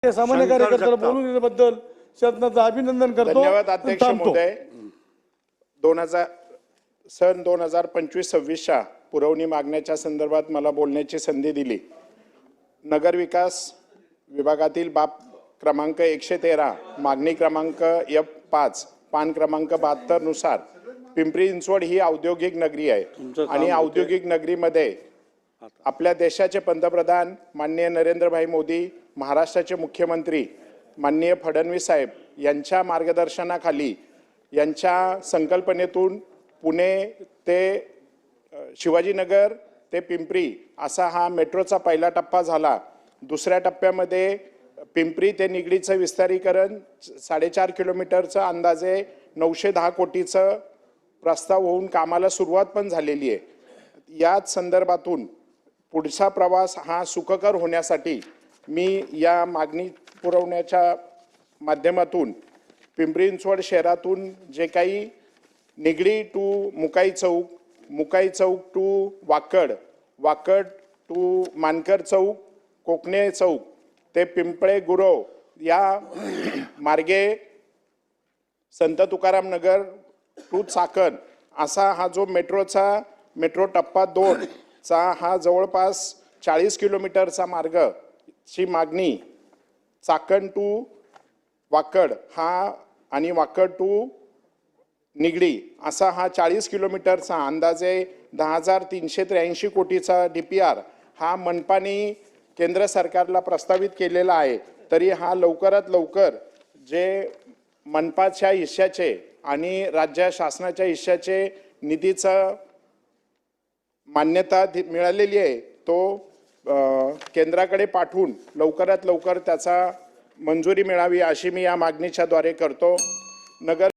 सामान्य कार्यकर्त्याला बोलून दिल्याबद्दल शासनाचं अभिनंदन करतो। धन्यवाद अध्यक्ष महोदय। 2025-26 पुरवणी मागण्याच्या संदर्भात मला बोलण्याची संधी दिली। नगर विकास विभागातील बाब क्रमांक 113 मागणी क्रमांक F5 पान क्रमांक 72 नुसार पिंपरी चिंचवड ही औद्योगिक नगरी आहे आणि औद्योगिक नगरीमध्ये आपल्या देशाचे पंतप्रधान माननीय नरेंद्रभाई मोदी, महाराष्ट्राचे मुख्यमंत्री माननीय फडणवीस साहेब यांच्या मार्गदर्शनाखाली यांच्या संकल्पनेतून पुणे ते शिवाजीनगर ते पिंपरी असा हा मेट्रोचा पहिला टप्पा झाला। दुसऱ्या टप्प्यामध्ये पिंपरी ते निगडीचं विस्तारीकरण 4.5 किलोमीटरचं अंदाजे 910 कोटीचं प्रस्ताव होऊन कामाला सुरुवात पण झालेली आहे। याच संदर्भातून पुढचा प्रवास हा सुखकर होण्यासाठी मी या मागणी पुरवण्याच्या माध्यमातून पिंपरी चिंचवड शहरातून जे काही Nigdi to Mukai Chowk, Mukai Chowk to Wakad, Wakad to Mankar Chowk, Kokane Chowk ते पिंपळे गुरव या मार्गे संत तुकाराम नगर टू चाकण असा हा जो मेट्रो टप्पा 2 चा हा जवळपास 40 किलोमीटरचा मार्ग ची मागणी चाकण टू वाकड हा आणि वाकड टू निगडी असा हा 40 किलोमीटरचा अंदाजे 10,383 कोटीचा DPR हा मनपाने केंद्र सरकारला प्रस्तावित केलेला आहे। तरी हा लवकरात लवकर जे मनपाच्या हिश्श्याचे आणि राज्य शासनाच्या हिश्श्याचे निधीचं मान्यता मिळालेली आहे तो केंद्राकडे पाठवून लवकरात लवकर त्याचा मंजुरी मिळावी अशी मी या मागणीच्या द्वारे करतो। नगर